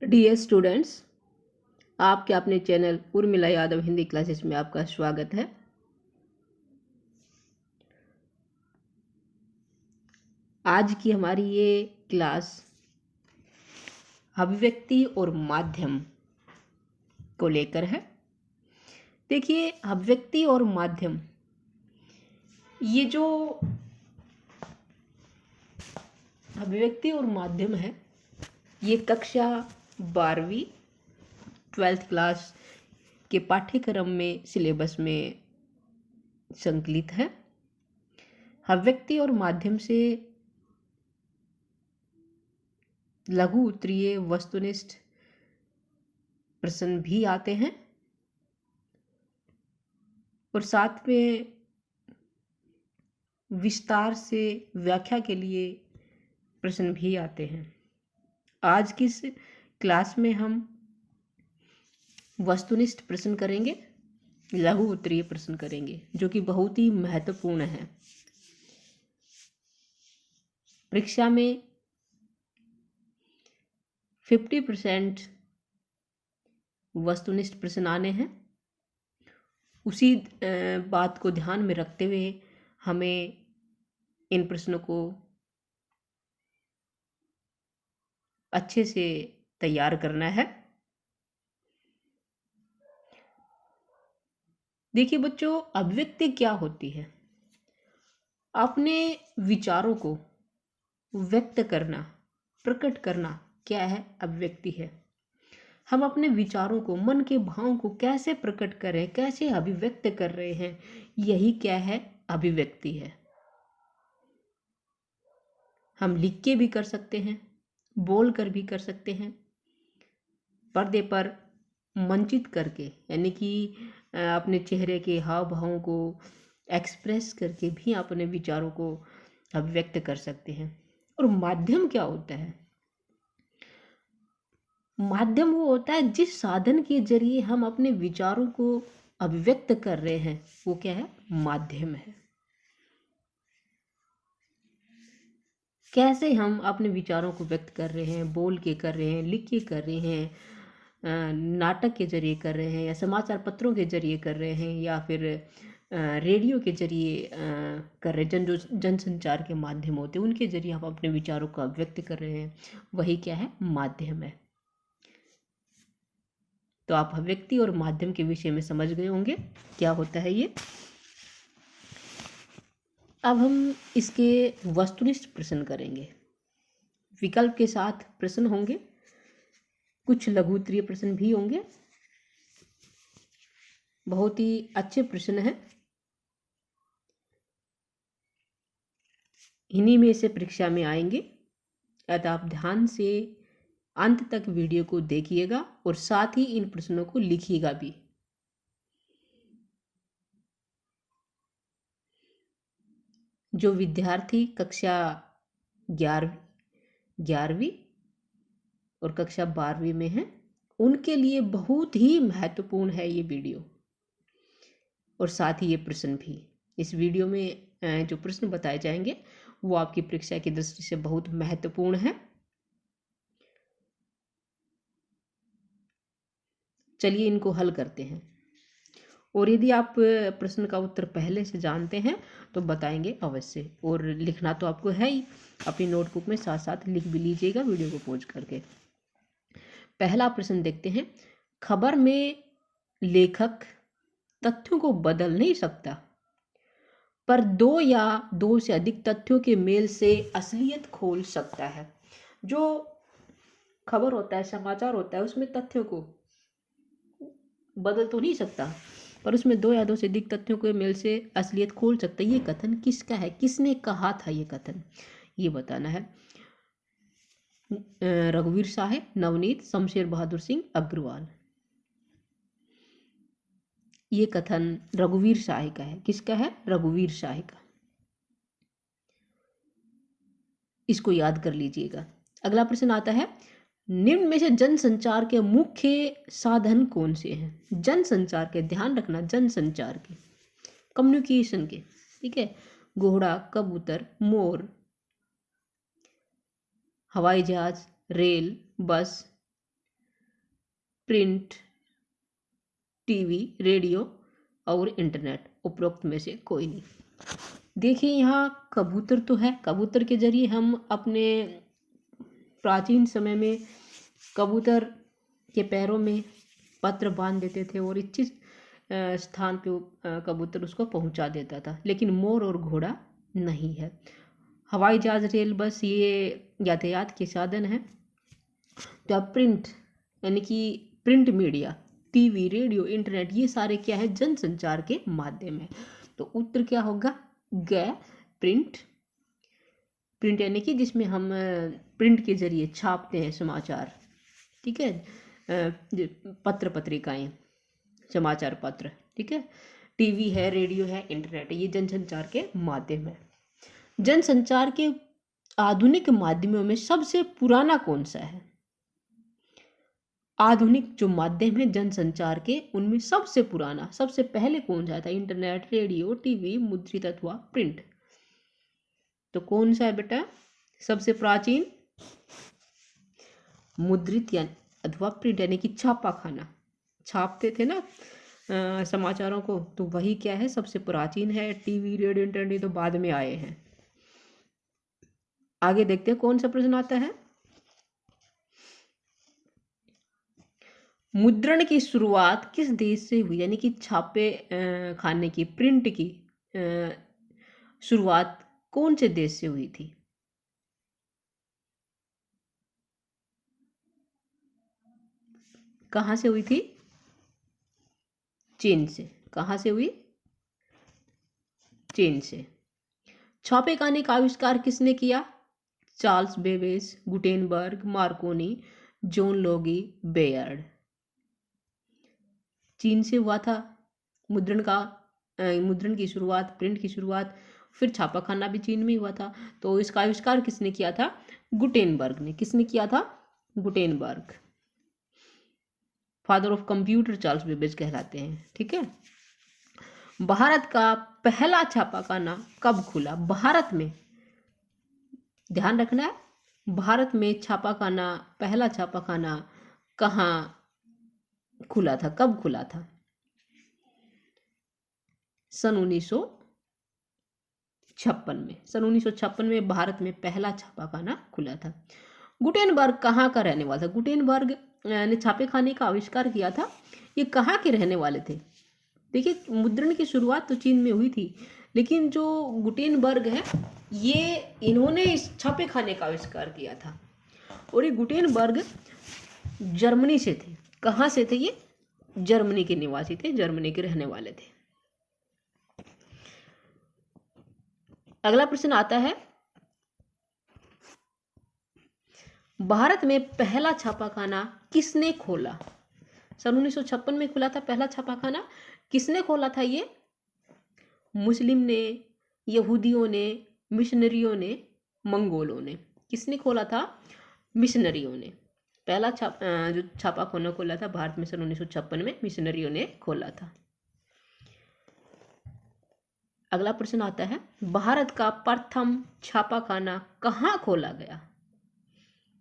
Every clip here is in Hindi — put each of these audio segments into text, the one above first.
डियर स्टूडेंट्स, आपके अपने चैनल उर्मिला यादव हिंदी क्लासेस में आपका स्वागत है। आज की हमारी ये क्लास अभिव्यक्ति और माध्यम को लेकर है। देखिए, अभिव्यक्ति और माध्यम, ये जो अभिव्यक्ति और माध्यम है, ये कक्षा 12वीं 12th क्लास के पाठ्यक्रम में सिलेबस में संकलित है। अभिव्यक्ति और माध्यम से लघु उत्तरीय वस्तुनिष्ठ प्रश्न भी आते हैं और साथ में विस्तार से व्याख्या के लिए प्रश्न भी आते हैं। आज की इस क्लास में हम वस्तुनिष्ठ प्रश्न करेंगे, लघु उत्तरीय प्रश्न करेंगे, जो कि बहुत ही महत्वपूर्ण है। परीक्षा में 50% वस्तुनिष्ठ प्रश्न आने हैं। उसी बात को ध्यान में रखते हुए हमें इन प्रश्नों को अच्छे से तैयार करना है। देखिए बच्चों, अभिव्यक्ति क्या होती है? अपने विचारों को व्यक्त करना, प्रकट करना, क्या है? अभिव्यक्ति है। हम अपने विचारों को, मन के भावों को कैसे प्रकट कर रहे हैं, कैसे अभिव्यक्त कर रहे हैं, यही क्या है? अभिव्यक्ति है। हम लिख के भी कर सकते हैं, बोल कर भी कर सकते हैं, पर्दे पर मंचित करके, यानी कि अपने चेहरे के हाव भावों को एक्सप्रेस करके भी अपने विचारों को अभिव्यक्त कर सकते हैं। और माध्यम क्या होता है? माध्यम वो होता है जिस साधन के जरिए हम अपने विचारों को अभिव्यक्त कर रहे हैं, वो क्या है? माध्यम है। कैसे हम अपने विचारों को व्यक्त कर रहे हैं? बोल के कर रहे हैं, लिख के कर रहे हैं, नाटक के जरिए कर रहे हैं, या समाचार पत्रों के जरिए कर रहे हैं, या फिर रेडियो के जरिए कर रहे हैं। जो जनसंचार के माध्यम होते हैं, उनके जरिए हम अपने विचारों को अभिव्यक्त कर रहे हैं, वही क्या है? माध्यम है। तो आप अभिव्यक्ति और माध्यम के विषय में समझ गए होंगे क्या होता है ये। अब हम इसके वस्तुनिष्ठ प्रश्न करेंगे। विकल्प के साथ प्रश्न होंगे, कुछ लघु उत्तरीय प्रश्न भी होंगे। बहुत ही अच्छे प्रश्न हैं, इन्हीं में से परीक्षा में आएंगे। अतः आप ध्यान से अंत तक वीडियो को देखिएगा और साथ ही इन प्रश्नों को लिखिएगा भी। जो विद्यार्थी कक्षा 11वीं और कक्षा 12वीं में हैं, उनके लिए बहुत ही महत्वपूर्ण है ये वीडियो, और साथ ही ये प्रश्न भी। इस वीडियो में जो प्रश्न बताए जाएंगे वो आपकी परीक्षा की दृष्टि से बहुत महत्वपूर्ण है। चलिए इनको हल करते हैं, और यदि आप प्रश्न का उत्तर पहले से जानते हैं तो बताएंगे अवश्य, और लिखना तो आपको है ही। अपनी नोटबुक में साथ साथ लिख भी लीजिएगा वीडियो को पॉज करके। पहला प्रश्न देखते हैं। खबर में लेखक तथ्यों को बदल नहीं सकता, पर दो या दो से अधिक तथ्यों के मेल से असलियत खोल सकता है। जो खबर होता है, समाचार होता है, उसमें तथ्यों को बदल तो नहीं सकता, पर उसमें दो या दो से अधिक तथ्यों के मेल से असलियत खोल सकता है। ये कथन किसका है? किसने कहा था ये कथन? ये बताना है। रघुवीर साहे, नवनीत, शमशेर बहादुर सिंह, अग्रवाल। ये कथन रघुवीर शाह का है। किसका है? रघुवीर शाह का। इसको याद कर लीजिएगा। अगला प्रश्न आता है, निम्न में से जनसंचार के मुख्य साधन कौन से हैं? जनसंचार के, ध्यान रखना, जनसंचार के, कम्युनिकेशन के, ठीक है। घोड़ा, कबूतर, मोर, हवाई जहाज, रेल, बस, प्रिंट, टीवी, रेडियो और इंटरनेट, उपरोक्त में से कोई नहीं। देखिए यहाँ कबूतर तो है, कबूतर के जरिए हम अपने प्राचीन समय में कबूतर के पैरों में पत्र बांध देते थे और इच्छित स्थान पे कबूतर उसको पहुंचा देता था। लेकिन मोर और घोड़ा नहीं है। हवाई जहाज, रेल, बस ये यातायात के साधन हैं। तो अब प्रिंट यानी कि print media, TV, radio, internet, ये सारे क्या है, जनसंचार के माध्यम है। तो उत्तर क्या होगा, ग, प्रिंट। प्रिंट यानी कि जिसमें हम प्रिंट के जरिए छापते हैं समाचार, ठीक है, पत्र पत्रिकाएं, समाचार पत्र, ठीक है। टीवी है, रेडियो है, इंटरनेट है, ये जनसंचार के माध्यम है। जनसंचार के आधुनिक माध्यमों में सबसे पुराना कौन सा है? आधुनिक जो माध्यम है जनसंचार के, उनमें सबसे पुराना, सबसे पहले कौन सा था? इंटरनेट, रेडियो, टीवी, मुद्रित अथवा प्रिंट। तो कौन सा है बेटा सबसे प्राचीन? मुद्रित या अथवा प्रिंट, यानी कि छापा खाना, छापते थे ना समाचारों को, तो वही क्या है, सबसे प्राचीन है। टीवी, रेडियो, इंटरनेट तो बाद में आए हैं। आगे देखते हैं कौन सा प्रश्न आता है। मुद्रण की शुरुआत किस देश से हुई? यानी कि छापे खाने की, प्रिंट की शुरुआत कौन से देश से हुई थी? कहाँ से हुई थी? चीन से। कहाँ से हुई? चीन से। छापे खाने का आविष्कार किसने किया? Charles Babbage, Gutenberg, Markovnikov, John Logie, Baird. चीन से हुआ था मुद्रण की शुरुआत, प्रिंट की शुरुआत, फिर छापाखाना भी चीन में हुआ था। तो इसका आविष्कार किसने किया था? गुटेनबर्ग ने। किसने किया था? Gutenberg. Father of computer Charles Babbage कहलाते हैं, ठीक है। भारत का पहला छापाखाना कब खुला? भारत में, ध्यान रखना है, भारत में छापाखाना, पहला छापाखाना कहाँ खुला था, कब खुला था? सन 1956 में। सन 1956 में भारत में पहला छापाखाना खुला था। गुटेनबर्ग कहाँ का रहने वाला था? गुटेनबर्ग ने छापे खाने का आविष्कार किया था। ये कहाँ के रहने वाले थे? देखिए मुद्रण की शुरुआत तो चीन में हुई थी, लेकिन जो गुटेनबर्ग है ये इन्होंने इस छापे खाने का आविष्कार किया था। और ये गुटेनबर्ग जर्मनी से थे। कहाँ से थे ये? जर्मनी के निवासी थे, जर्मनी के रहने वाले थे। अगला प्रश्न आता है, भारत में पहला छापाखाना किसने खोला? सन 1956 में खुला था पहला छापाखाना। किसने खोला था ये? मुस्लिम ने, यहूदियों ने, मिशनरियों ने, मंगोलों ने। किसने खोला था? मिशनरियों ने। पहला जो छापाखाना खोला था भारत में सन 1956 में मिशनरियों ने खोला था। अगला प्रश्न आता है, भारत का प्रथम छापाखाना कहाँ खोला गया?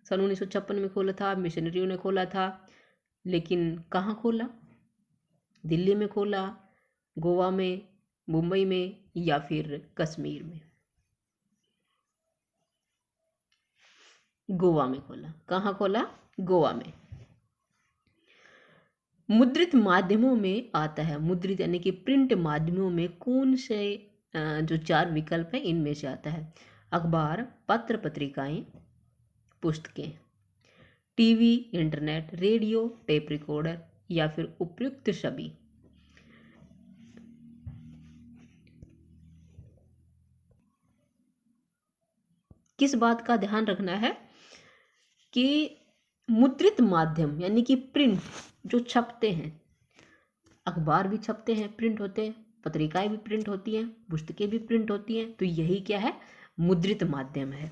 सन 1956 में खोला था, मिशनरियों ने खोला था, लेकिन कहाँ खोला? दिल्ली में खोला, गोवा में, मुंबई में, या फिर कश्मीर में? गोवा में खोला। कहाँ खोला? गोवा में। मुद्रित माध्यमों में आता है, मुद्रित यानी कि प्रिंट माध्यमों में कौन से जो 4 विकल्प है इनमें से आता है? अखबार, पत्र पत्रिकाएं, पुस्तकें, TV, internet, radio, tape recorder, या फिर उपयुक्त सभी? किस बात का ध्यान रखना है कि मुद्रित माध्यम यानी कि प्रिंट जो छपते हैं, अखबार भी छपते हैं, प्रिंट होते हैं, पत्रिकाएं भी प्रिंट होती हैं, पुस्तकें भी प्रिंट होती हैं, तो यही क्या है? मुद्रित माध्यम है।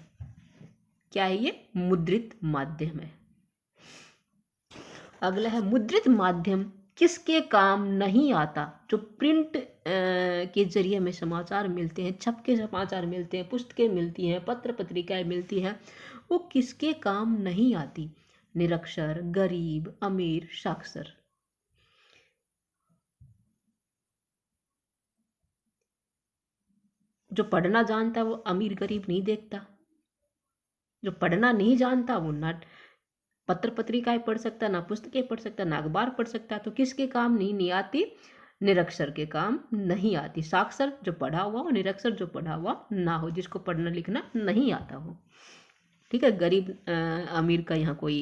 क्या है ये? मुद्रित माध्यम है। अगला है, मुद्रित माध्यम किसके काम नहीं आता? जो प्रिंट के जरिए हमें समाचार मिलते हैं, छप के समाचार मिलते हैं, पुस्तकें मिलती हैं, पत्र पत्रिकाएं मिलती हैं, वो किसके काम नहीं आती? निरक्षर, गरीब, अमीर, साक्षर। जो पढ़ना जानता है वो अमीर गरीब नहीं देखता, जो पढ़ना नहीं जानता वो ना पत्र पत्रिकाएं पढ़ सकता, ना पुस्तकें पढ़ सकता, ना अखबार पढ़ सकता। तो किसके काम नहीं आती? निरक्षर के काम नहीं आती। साक्षर जो पढ़ा हुआ हो, निरक्षर जो पढ़ा हुआ ना हो, जिसको पढ़ना लिखना नहीं आता हो। ठीक है, गरीब अमीर का यहाँ कोई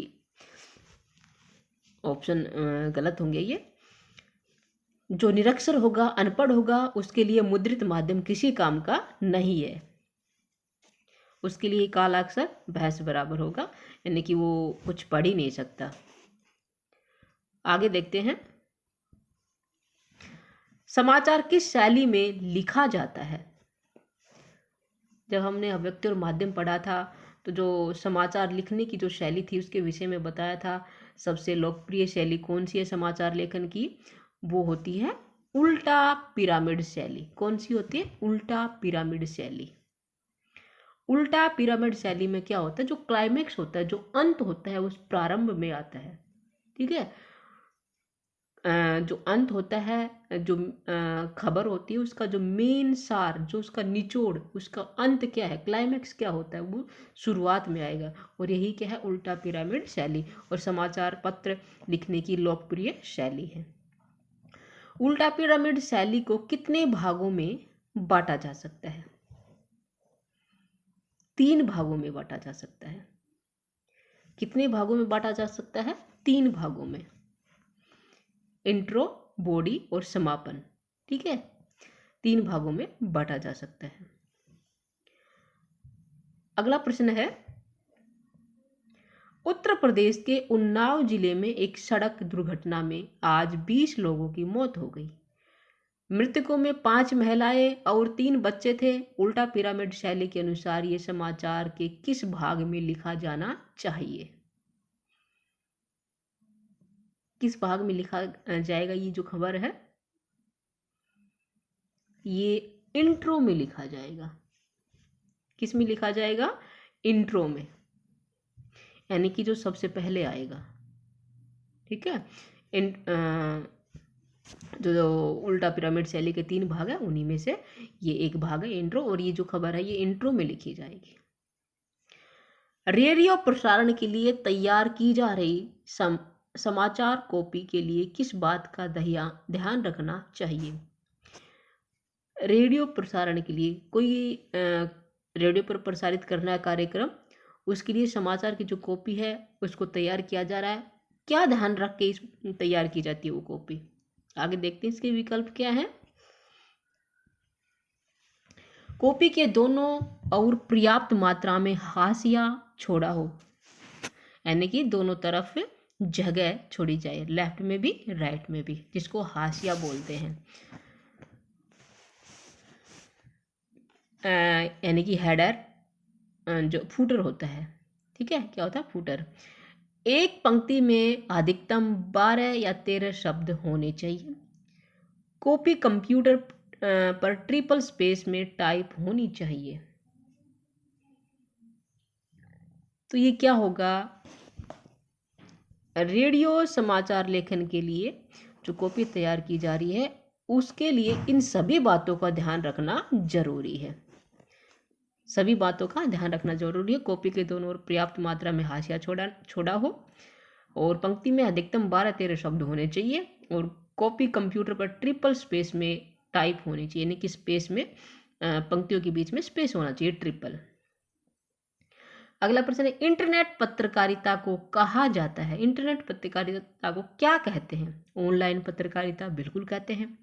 ऑप्शन गलत होंगे ये। जो निरक्षर होगा, अनपढ़ होगा, उसके लिए मुद्रित माध्यम किसी काम का नहीं है। उसके लिए काला अक्षर भैंस बराबर होगा, यानी कि वो कुछ पढ़ ही नहीं सकता। आगे देखते हैं, समाचार किस शैली में लिखा जाता है? जब हमने अव्यक्ति और माध्यम पढ़ा था तो जो समाचार लिखने की जो शैली थी उसके विषय में बताया था। सबसे लोकप्रिय शैली कौन सी है समाचार लेखन की? वो होती है उल्टा पिरामिड शैली। कौन सी होती है? उल्टा पिरामिड शैली। उल्टा पिरामिड शैली में क्या होता है? जो क्लाइमेक्स होता है, जो अंत होता है, उस प्रारंभ में आता है। ठीक है, जो अंत होता है, जो खबर होती है, उसका जो मेन सार, जो उसका निचोड़, उसका अंत क्या है, क्लाइमेक्स क्या होता है, वो शुरुआत में आएगा। और यही क्या है? उल्टा पिरामिड शैली, और समाचार पत्र लिखने की लोकप्रिय शैली है। उल्टा पिरामिड शैली को कितने भागों में बांटा जा सकता है? 3 भागों में बांटा जा सकता है। कितने भागों में बांटा जा सकता है? 3 भागों में। इंट्रो, बॉडी और समापन। ठीक है, 3 भागों में बांटा जा सकता है। अगला प्रश्न है, उत्तर प्रदेश के उन्नाव जिले में एक सड़क दुर्घटना में आज 20 लोगों की मौत हो गई। मृतकों में 5 महिलाएं और 3 बच्चे थे। उल्टा पिरामिड शैली के अनुसार ये समाचार के किस भाग में लिखा जाना चाहिए? किस भाग में लिखा जाएगा ये जो खबर है? ये इंट्रो में लिखा जाएगा। किस में लिखा जाएगा? इंट्रो में, यानी कि जो सबसे पहले आएगा। ठीक है, जो उल्टा पिरामिड शैली के 3 भाग है उन्हीं में से ये एक भाग है इंट्रो, और ये जो खबर है ये इंट्रो में लिखी जाएगी। रेडियो प्रसारण के लिए तैयार की जा रही समाचार कॉपी के लिए किस बात का ध्यान रखना चाहिए? रेडियो प्रसारण के लिए कोई रेडियो पर प्रसारित करना है कार्यक्रम, उसके लिए समाचार की जो कॉपी है उसको तैयार किया जा रहा है। क्या ध्यान रख के तैयार की जाती है वो कॉपी? आगे देखते हैं इसके विकल्प क्या है। कॉपी के दोनों और पर्याप्त मात्रा में हाशिया छोड़ा हो, यानी कि दोनों तरफ जगह छोड़ी जाए, लेफ्ट में भी राइट में भी, जिसको हाशिया बोलते हैं। यानी कि हेडर, जो फूटर होता है। ठीक है, क्या होता है? फूटर। एक पंक्ति में अधिकतम 12 या 13 शब्द होने चाहिए। कॉपी कंप्यूटर पर ट्रिपल स्पेस में टाइप होनी चाहिए। तो ये क्या होगा? रेडियो समाचार लेखन के लिए जो कॉपी तैयार की जा रही है उसके लिए इन सभी बातों का ध्यान रखना जरूरी है। सभी बातों का ध्यान रखना जरूरी है। कॉपी के दोनों ओर पर्याप्त मात्रा में हाशिया छोड़ा हो, और पंक्ति में अधिकतम 12-13 शब्द होने चाहिए, और कॉपी कंप्यूटर पर ट्रिपल स्पेस में टाइप होनी चाहिए, यानी कि स्पेस में पंक्तियों के बीच में स्पेस होना चाहिए, ट्रिपल। अगला प्रश्न है, इंटरनेट पत्रकारिता को कहा जाता है? इंटरनेट पत्रकारिता को क्या कहते हैं? ऑनलाइन पत्रकारिता बिल्कुल कहते हैं,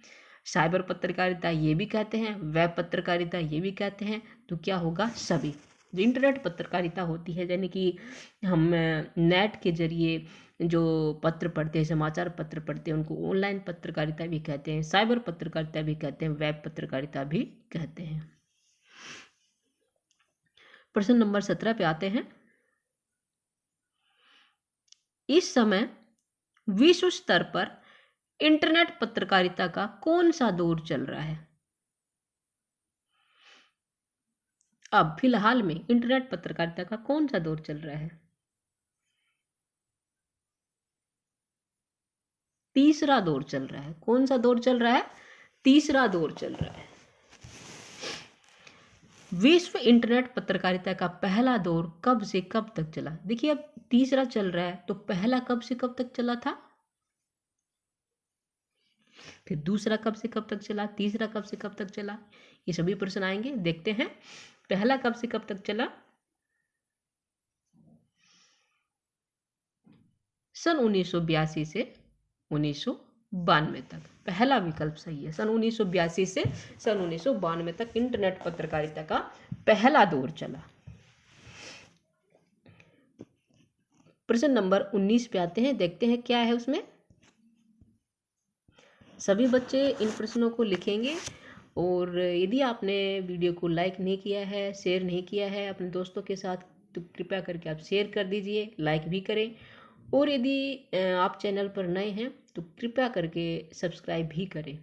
साइबर पत्रकारिता ये भी कहते हैं, वेब पत्रकारिता ये भी कहते हैं। तो क्या होगा? सभी। जो इंटरनेट पत्रकारिता होती है, यानी कि हम नेट के जरिए जो पत्र पढ़ते हैं, समाचार पत्र पढ़ते हैं, उनको ऑनलाइन पत्रकारिता भी कहते हैं, साइबर पत्रकारिता भी कहते हैं, वेब पत्रकारिता भी कहते हैं। प्रश्न नंबर 17 पे आते हैं। इस समय विश्व स्तर पर इंटरनेट पत्रकारिता का कौन सा दौर चल रहा है? अब फिलहाल में इंटरनेट पत्रकारिता का कौन सा दौर चल रहा है? तीसरा दौर चल रहा है। कौन सा दौर चल रहा है? तीसरा दौर चल रहा है। विश्व इंटरनेट पत्रकारिता का पहला दौर कब से कब तक चला? देखिए अब तीसरा चल रहा है तो पहला कब से कब तक चला था, फिर दूसरा कब से कब तक चला, तीसरा कब से कब तक चला, ये सभी प्रश्न आएंगे। देखते हैं पहला कब से कब तक चला। सन 1982 से 1992 तक, पहला विकल्प सही है। सन 1982 से सन 1992 तक इंटरनेट पत्रकारिता का पहला दौर चला। प्रश्न नंबर 19 पे आते हैं, देखते हैं क्या है उसमें। सभी बच्चे इन प्रश्नों को लिखेंगे और यदि आपने वीडियो को लाइक नहीं किया है, शेयर नहीं किया है अपने दोस्तों के साथ, तो कृपया करके आप शेयर कर दीजिए, लाइक भी करें। और यदि आप चैनल पर नए हैं तो कृपया करके सब्सक्राइब भी करें।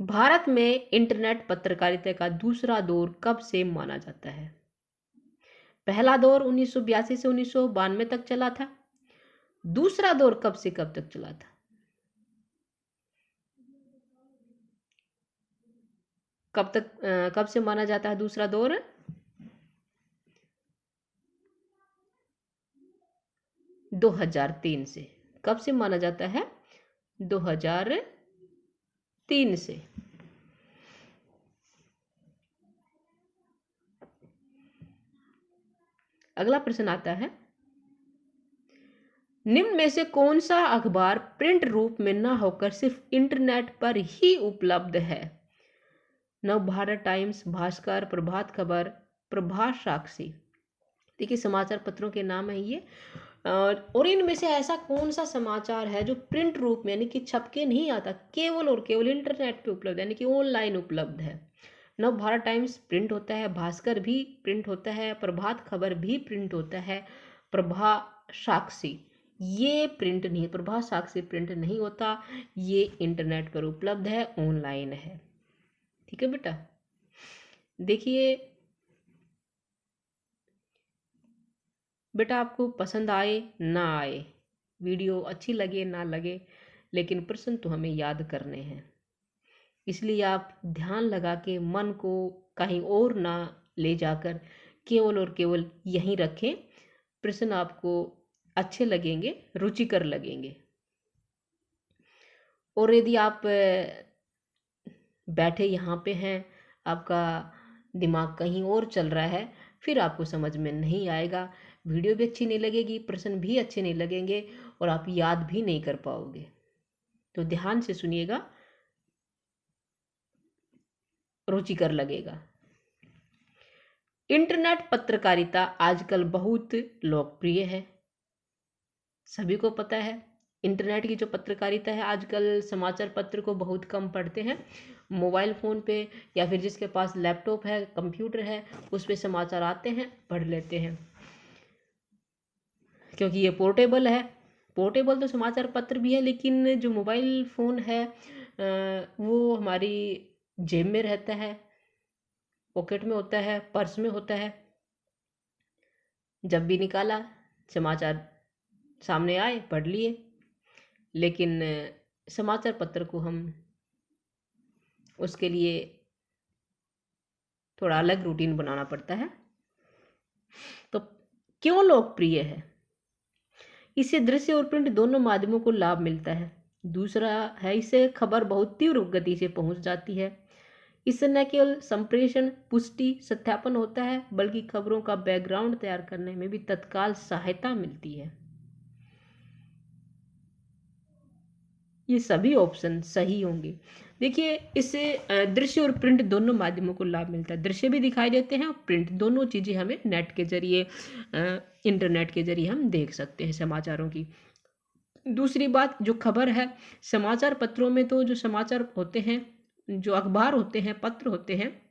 भारत में इंटरनेट पत्रकारिता का दूसरा दौर कब से माना जाता है? पहला दौर 1982 से 1992 तक चला था। दूसरा दौर कब से कब तक चला था? कब से माना जाता है दूसरा दौर? दो 2003 से। कब से माना जाता है? 2003 से। अगला प्रश्न आता है, निम्न में से कौन सा अखबार प्रिंट रूप में न होकर सिर्फ इंटरनेट पर ही उपलब्ध है? नवभारत टाइम्स, भास्कर, प्रभात खबर, प्रभात साक्षी। देखिए समाचार पत्रों के नाम है ये। और इनमें से ऐसा कौन सा समाचार है जो प्रिंट रूप में यानी कि छप के नहीं आता, केवल और केवल इंटरनेट पे उपलब्ध है, यानी कि ऑनलाइन उपलब्ध है? नवभारत टाइम्स प्रिंट होता है, भास्कर भी प्रिंट होता है, प्रभात खबर भी प्रिंट होता है, प्रभात साक्षी ये प्रिंट नहीं, प्रभात साक्षी प्रिंट नहीं होता, ये इंटरनेट पर उपलब्ध है, ऑनलाइन है। ठीक है बेटा। देखिए बेटा, आपको पसंद आए ना आए, वीडियो अच्छी लगे ना लगे, लेकिन प्रश्न तो हमें याद करने हैं। इसलिए आप ध्यान लगा के मन को कहीं और ना ले जाकर केवल और केवल यहीं रखें। प्रश्न आपको अच्छे लगेंगे, रुचिकर लगेंगे। और यदि आप बैठे यहाँ पे हैं, आपका दिमाग कहीं और चल रहा है, फिर आपको समझ में नहीं आएगा, वीडियो भी अच्छी नहीं लगेगी, प्रश्न भी अच्छे नहीं लगेंगे और आप याद भी नहीं कर पाओगे। तो ध्यान से सुनिएगा, रुचिकर लगेगा। इंटरनेट पत्रकारिता आजकल बहुत लोकप्रिय है, सभी को पता है। इंटरनेट की जो पत्रकारिता है, आजकल समाचार पत्र को बहुत कम पढ़ते हैं, मोबाइल फ़ोन पे या फिर जिसके पास लैपटॉप है, कंप्यूटर है, उस पे समाचार आते हैं, पढ़ लेते हैं, क्योंकि ये पोर्टेबल है। पोर्टेबल तो समाचार पत्र भी है, लेकिन जो मोबाइल फ़ोन है वो हमारी जेब में रहता है, पॉकेट में होता है, पर्स में होता है। जब भी निकाला, समाचार सामने आए, पढ़ लिए। लेकिन समाचार पत्र को हम उसके लिए थोड़ा अलग रूटीन बनाना पड़ता है। तो क्यों लोकप्रिय है? इससे दृश्य और प्रिंट दोनों माध्यमों को लाभ मिलता है। दूसरा है, इससे खबर बहुत तीव्र गति से पहुंच जाती है। इससे न केवल संप्रेषण, पुष्टि, सत्यापन होता है, बल्कि खबरों का बैकग्राउंड तैयार करने में भी तत्काल सहायता मिलती है। ये सभी ऑप्शन सही होंगे। देखिए, इससे दृश्य और प्रिंट दोनों माध्यमों को लाभ मिलता है, दृश्य भी दिखाई देते हैं और प्रिंट, दोनों चीज़ें हमें नेट के जरिए, इंटरनेट के जरिए हम देख सकते हैं समाचारों की। दूसरी बात, जो खबर है, समाचार पत्रों में तो जो समाचार होते हैं, जो अखबार होते हैं, पत्र होते हैं,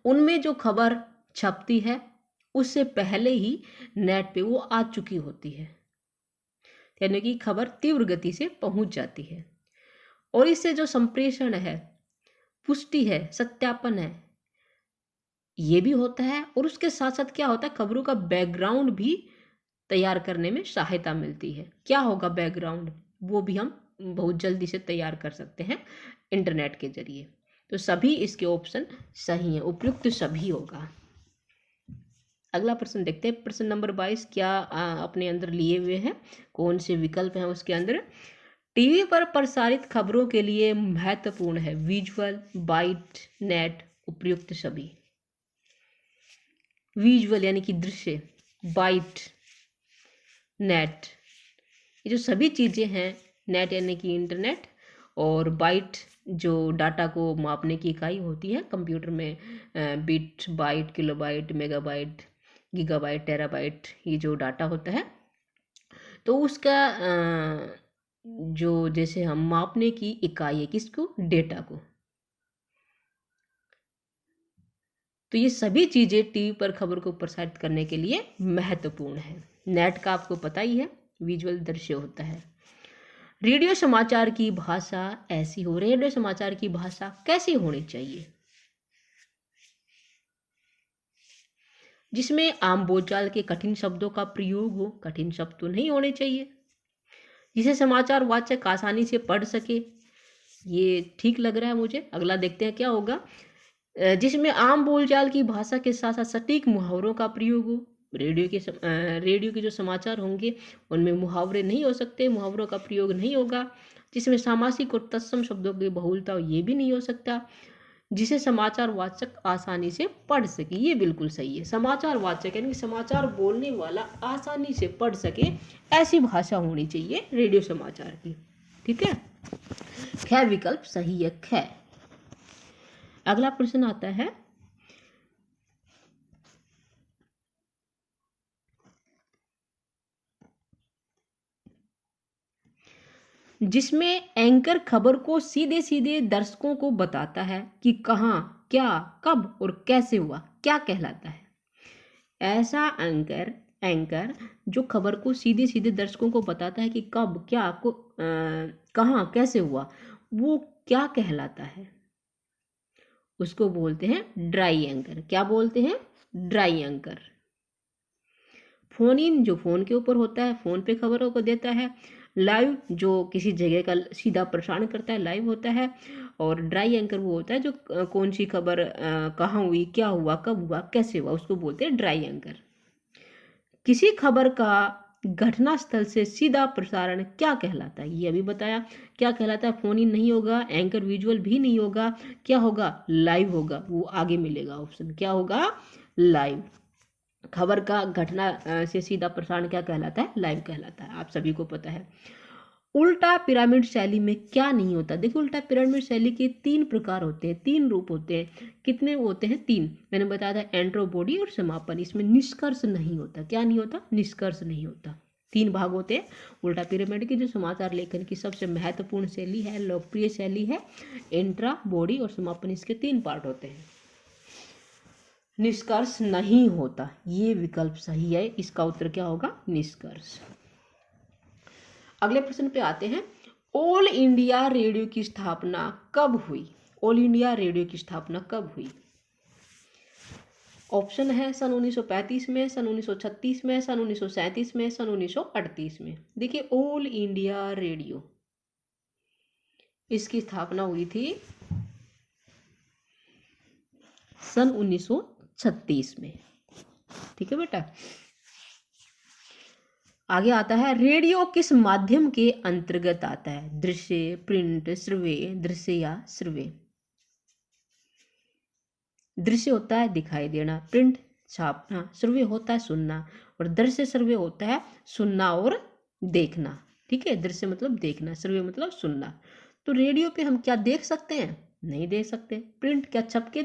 उनमें जो खबर छपती है उससे पहले ही नेट पे वो आ चुकी होती है, यानी कि खबर तीव्र गति से पहुंच जाती है। और इससे जो संप्रेषण है, पुष्टि है, सत्यापन है, ये भी होता है, और उसके साथ साथ क्या होता है, खबरों का बैकग्राउंड भी तैयार करने में सहायता मिलती है। क्या होगा बैकग्राउंड, वो भी हम बहुत जल्दी से तैयार कर सकते हैं इंटरनेट के जरिए। तो सभी इसके ऑप्शन सही हैं, उपयुक्त सभी होगा। अगला प्रश्न देखते हैं, प्रश्न नंबर 22 क्या अपने अंदर लिए हुए हैं, कौन से विकल्प हैं उसके अंदर। टीवी पर प्रसारित खबरों के लिए महत्वपूर्ण है विजुअल, बाइट, नेट, उपयुक्त सभी। विजुअल यानी कि दृश्य, बाइट, नेट, ये जो सभी चीज़ें हैं, नेट यानी कि इंटरनेट, और बाइट जो डाटा को मापने की इकाई होती है कंप्यूटर में, bit, byte, kilobyte, megabyte, gigabyte, terabyte, ये जो डाटा होता है, तो उसका जो जैसे हम मापने की इकाई है किसको, डेटा को। तो ये सभी चीज़ें टीवी पर खबर को प्रसारित करने के लिए महत्वपूर्ण है। नेट का आपको पता ही है, विजुअल दृश्य होता है। रेडियो समाचार की भाषा ऐसी हो, रेडियो समाचार की भाषा कैसी होनी चाहिए, जिसमें आम बोलचाल के कठिन शब्दों का प्रयोग हो, कठिन शब्द तो नहीं होने चाहिए, जिसे समाचार वाचक आसानी से पढ़ सके, ये ठीक लग रहा है मुझे। अगला देखते हैं क्या होगा, जिसमें आम बोलचाल की भाषा के साथ साथ सटीक मुहावरों का प्रयोग हो। रेडियो के जो समाचार होंगे उनमें मुहावरे नहीं हो सकते, मुहावरों का प्रयोग नहीं होगा। जिसमें सामासिक और तत्सम शब्दों की बहुलता हो, ये भी नहीं हो सकता। जिसे समाचार वाचक आसानी से पढ़ सके, ये बिल्कुल सही है। समाचार वाचक यानी समाचार बोलने वाला आसानी से पढ़ सके, ऐसी भाषा होनी चाहिए रेडियो समाचार की। ठीक है, ख विकल्प सही है, ख। अगला प्रश्न आता है, जिसमें एंकर खबर को सीधे सीधे दर्शकों को बताता है कि कहाँ, क्या, कब और कैसे हुआ, क्या कहलाता है। ऐसा एंकर एंकर जो खबर को सीधे सीधे दर्शकों को बताता है कि कब, क्या, कहाँ, कैसे हुआ, वो क्या कहलाता है, उसको बोलते हैं ड्राई एंकर। क्या बोलते हैं, ड्राई एंकर। फोन इन जो फोन के ऊपर होता है, फोन पे खबरों को देता है। लाइव जो किसी जगह का सीधा प्रसारण करता है, लाइव होता है। और ड्राई एंकर वो होता है जो कौन सी खबर कहाँ हुई, क्या हुआ, कब हुआ, कैसे हुआ, उसको बोलते हैं ड्राई एंकर। किसी खबर का घटनास्थल से सीधा प्रसारण क्या कहलाता है, ये अभी बताया क्या कहलाता है। फोन इन नहीं होगा, एंकर विजुअल भी नहीं होगा, क्या होगा, लाइव होगा। वो आगे मिलेगा ऑप्शन, क्या होगा, लाइव। खबर का घटना से सीधा प्रसारण क्या कहलाता है, लाइव कहलाता है, आप सभी को पता है। उल्टा पिरामिड शैली में क्या नहीं होता, देखिए उल्टा पिरामिड शैली के 3 प्रकार होते हैं, 3 रूप होते हैं। कितने होते हैं, 3। मैंने बताया था, एंट्रो, बॉडी और समापन। इसमें निष्कर्ष नहीं होता, क्या नहीं होता, निष्कर्ष नहीं होता। 3 भाग होते हैं उल्टा पिरामिड की, जो समाचार लेखन की सबसे महत्वपूर्ण शैली है, लोकप्रिय शैली है। एंट्रा, बॉडी और समापन, इसके 3 पार्ट होते हैं। निष्कर्ष नहीं होता, ये विकल्प सही है, इसका उत्तर क्या होगा, निष्कर्ष। अगले प्रश्न पे आते हैं, ऑल इंडिया रेडियो की स्थापना कब हुई, ऑल इंडिया रेडियो की स्थापना कब हुई। ऑप्शन है सन 1935 में, सन 1936 में, सन 1937 में, सन 1938 में। देखिए ऑल इंडिया रेडियो, इसकी स्थापना हुई थी सन 1936 में। ठीक है बेटा, आगे आता है, रेडियो किस माध्यम के अंतर्गत आता है, दृश्य, प्रिंट, श्रव्य, दृश्य या श्रव्य। दृश्य होता है दिखाई देना, प्रिंट छापना, श्रव्य होता है सुनना, और दृश्य श्रव्य होता है सुनना और देखना। ठीक है, दृश्य मतलब देखना, श्रव्य मतलब सुनना। तो रेडियो पे हम क्या देख सकते हैं, नहीं देख सकते। प्रिंट क्या छप के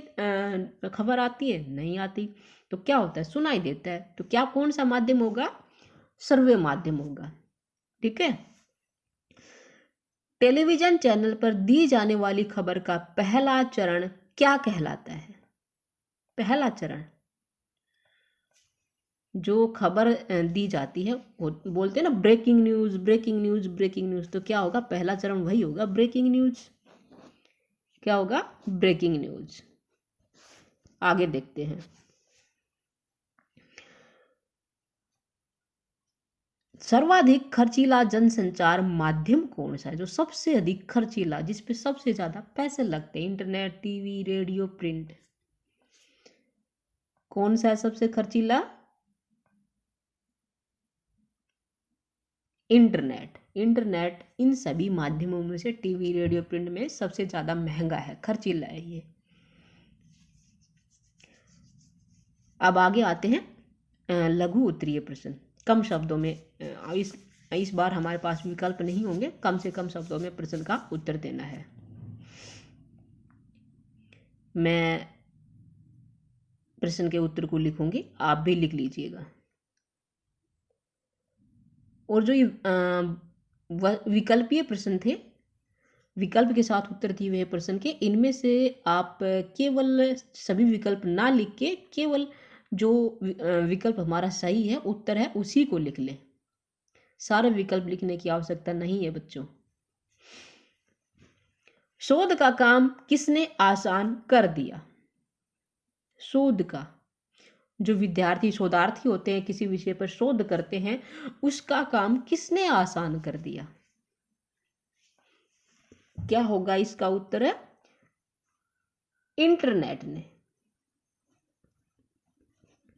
खबर आती है, नहीं आती। तो क्या होता है, सुनाई देता है। तो क्या कौन सा माध्यम होगा, सर्वे माध्यम होगा। ठीक है, टेलीविजन चैनल पर दी जाने वाली खबर का पहला चरण क्या कहलाता है, पहला चरण जो खबर दी जाती है, बोलते हैं ना breaking news, breaking news, breaking news. तो क्या होगा, पहला चरण वही होगा, ब्रेकिंग न्यूज। क्या होगा, ब्रेकिंग न्यूज। आगे देखते हैं। सर्वाधिक खर्चीला जनसंचार माध्यम कौन सा है? जो सबसे अधिक खर्चीला, जिसपे सबसे ज्यादा पैसे लगते हैं, इंटरनेट, टीवी, रेडियो, प्रिंट, कौन सा है सबसे खर्चीला? इंटरनेट। इंटरनेट इन सभी माध्यमों में से टीवी, रेडियो, प्रिंट में सबसे ज्यादा महंगा है, खर्चीला है ये। अब आगे आते हैं लघु उत्तरीय प्रश्न, कम शब्दों में। इस बार हमारे पास विकल्प नहीं होंगे, कम से कम शब्दों में प्रश्न का उत्तर देना है। मैं प्रश्न के उत्तर को लिखूंगी, आप भी लिख लीजिएगा। और जो ये विकल्पीय प्रश्न थे, विकल्प के साथ उत्तर दिए हुए प्रश्न के, इनमें से आप केवल सभी विकल्प ना लिख के केवल जो विकल्प हमारा सही है, उत्तर है, उसी को लिख लें। सारे विकल्प लिखने की आवश्यकता नहीं है बच्चों। शोध का काम किसने आसान कर दिया? शोध का, जो विद्यार्थी शोधार्थी होते हैं, किसी विषय पर शोध करते हैं, उसका काम किसने आसान कर दिया? क्या होगा इसका उत्तर? है इंटरनेट ने।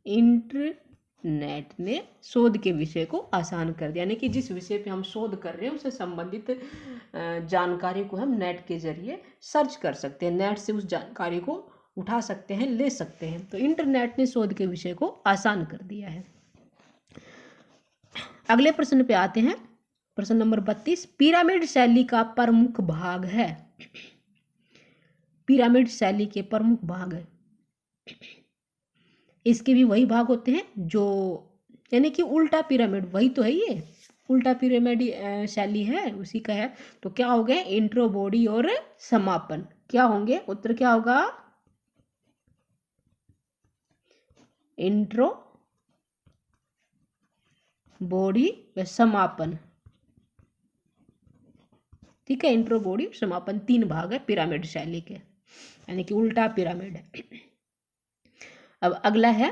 इंटरनेट ने शोध के विषय को आसान कर दिया, यानी कि जिस विषय पे हम शोध कर रहे हैं उससे संबंधित जानकारी को हम नेट के जरिए सर्च कर सकते हैं, नेट से उस जानकारी को उठा सकते हैं, ले सकते हैं। तो इंटरनेट ने शोध के विषय को आसान कर दिया है। अगले प्रश्न पे आते हैं, प्रश्न नंबर 32। पिरामिड शैली का प्रमुख भाग है। पिरामिड शैली के प्रमुख भाग है, इसके भी वही भाग होते हैं जो, यानी कि उल्टा पिरामिड, वही तो है ये, उल्टा पिरामिड शैली है, उसी का है। तो क्या हो गए? इंट्रो, बॉडी और समापन। क्या होंगे? उत्तर क्या होगा? इंट्रो, बॉडी व समापन। ठीक है, इंट्रो, बॉडी, समापन, 3 भाग है पिरामिड शैली के, यानी कि उल्टा पिरामिड है। अब अगला है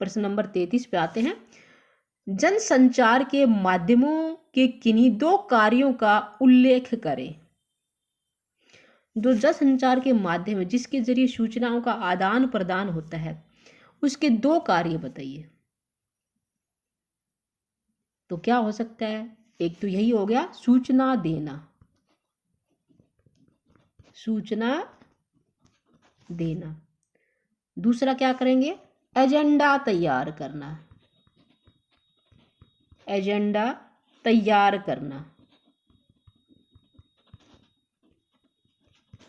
प्रश्न नंबर 33 पे आते हैं। जनसंचार के माध्यमों के किन्हीं 2 कार्यों का उल्लेख करें। जो जनसंचार के माध्यम है, जिसके जरिए सूचनाओं का आदान प्रदान होता है, उसके 2 कार्य बताइए। तो क्या हो सकता है? एक तो यही हो गया सूचना देना, सूचना देना। दूसरा क्या करेंगे? एजेंडा तैयार करना, एजेंडा तैयार करना।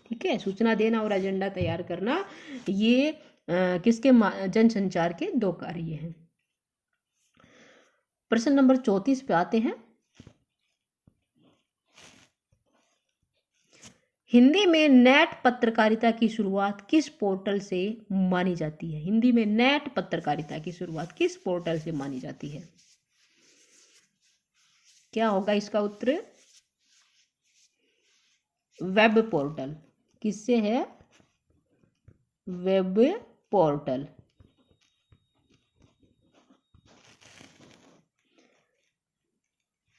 ठीक है, सूचना देना और एजेंडा तैयार करना, ये किसके? जनसंचार के 2 कार्य हैं। प्रश्न नंबर 34 पे आते हैं। हिंदी में नेट पत्रकारिता की शुरुआत किस पोर्टल से मानी जाती है? हिंदी में नेट पत्रकारिता की शुरुआत किस पोर्टल से मानी जाती है? क्या होगा इसका उत्तर? Web portal. किससे है? Web portal.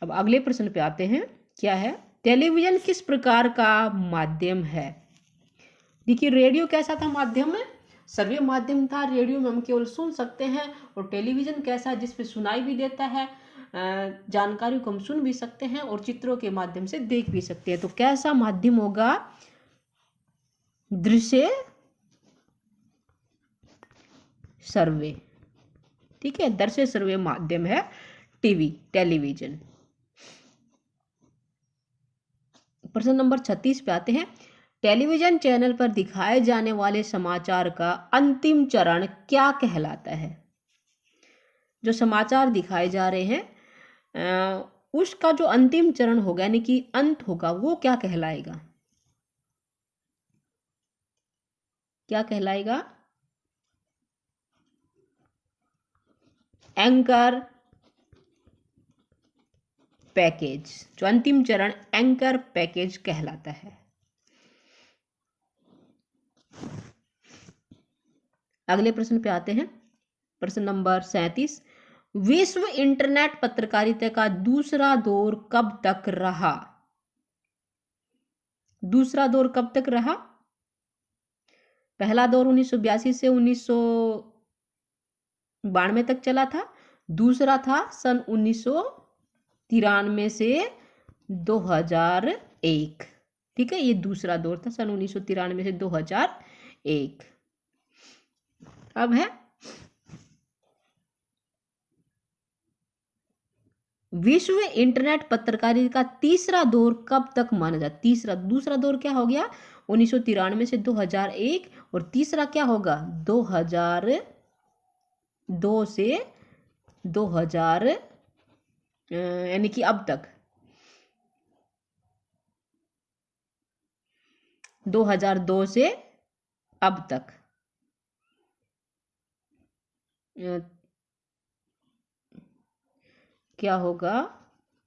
अब अगले प्रश्न पे आते हैं। क्या है? टेलीविजन किस प्रकार का माध्यम है? देखिए, रेडियो कैसा था माध्यम में? श्रव्य माध्यम था, रेडियो में हम केवल सुन सकते हैं। और टेलीविजन कैसा? जिसपे सुनाई भी देता है, जानकारी को हम सुन भी सकते हैं और चित्रों के माध्यम से देख भी सकते हैं। तो कैसा माध्यम होगा? दृश्य सर्वे। ठीक है, दृश्य सर्वे माध्यम है टीवी, टेलीविजन। प्रश्न नंबर 36 पे आते हैं। टेलीविजन चैनल पर दिखाए जाने वाले समाचार का अंतिम चरण क्या कहलाता है? जो समाचार दिखाए जा रहे हैं उसका जो अंतिम चरण होगा, यानी कि अंत होगा, वो क्या कहलाएगा? क्या कहलाएगा? Anchor package. जो अंतिम चरण एंकर पैकेज कहलाता है। अगले प्रश्न पे आते हैं। प्रश्न नंबर 37, विश्व इंटरनेट पत्रकारिता का दूसरा दौर कब तक रहा? दूसरा दौर कब तक रहा? पहला दौर 1982 से 1992 तक चला था। दूसरा था सन 1993 से 2001। ठीक है, ये दूसरा दौर था सन 1993 से 2001। अब है विश्व इंटरनेट पत्रकारिता का तीसरा दौर कब तक माना जाता? दूसरा दौर क्या हो गया? 1993 से 2001, और तीसरा क्या होगा? 2002 से 2000 यानी कि अब तक 2002 से अब तक क्या होगा?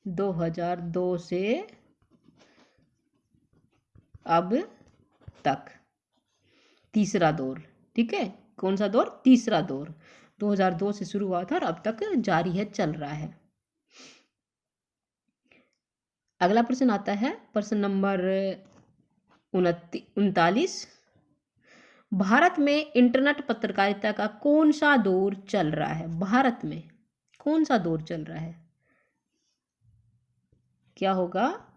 2002 से अब तक तीसरा दौर। ठीक है, कौन सा दौर? तीसरा दौर 2002 से शुरू हुआ था और अब तक जारी है, चल रहा है। अगला प्रश्न आता है, प्रश्न नंबर 39, भारत में इंटरनेट पत्रकारिता का कौन सा दौर चल रहा है? भारत में कौन सा दौर चल रहा है? क्या होगा?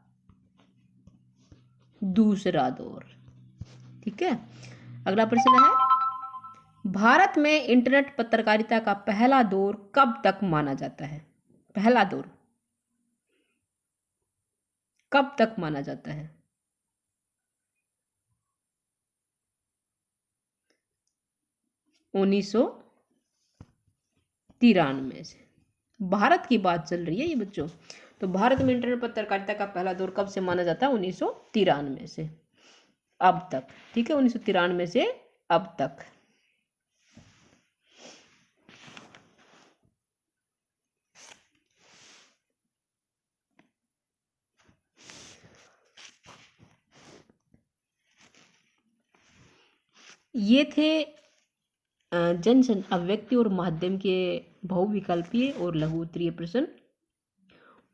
दूसरा दौर। ठीक है, अगला प्रश्न है, भारत में इंटरनेट पत्रकारिता का पहला दौर कब तक माना जाता है? पहला दौर कब तक माना जाता है? 1993 से। भारत की बात चल रही है ये बच्चों। तो भारत में इंटरनेट पत्रकारिता का पहला दौर कब से माना जाता है? 1993 से अब तक। ठीक है, 1993 से अब तक। ये थे जन अभिव्यक्ति और माध्यम के बहुविकल्पीय और लघु उत्तरीय प्रश्न।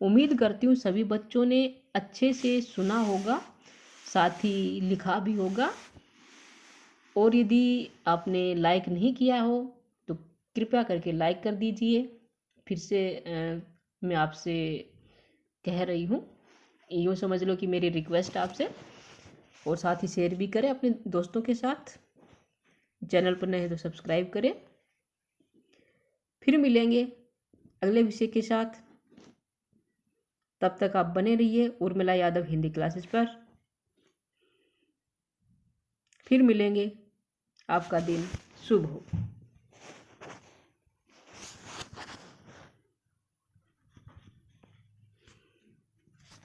उम्मीद करती हूँ सभी बच्चों ने अच्छे से सुना होगा, साथ ही लिखा भी होगा। और यदि आपने लाइक नहीं किया हो तो कृपया करके लाइक कर दीजिए। फिर से मैं आपसे कह रही हूँ, यूँ समझ लो कि मेरी रिक्वेस्ट आपसे। और साथ ही शेयर भी करें अपने दोस्तों के साथ। चैनल पर नए हैं तो सब्सक्राइब करें। फिर मिलेंगे अगले विषय के साथ। तब तक आप बने रहिए उर्मिला यादव हिंदी क्लासेस पर। फिर मिलेंगे। आपका दिन शुभ हो।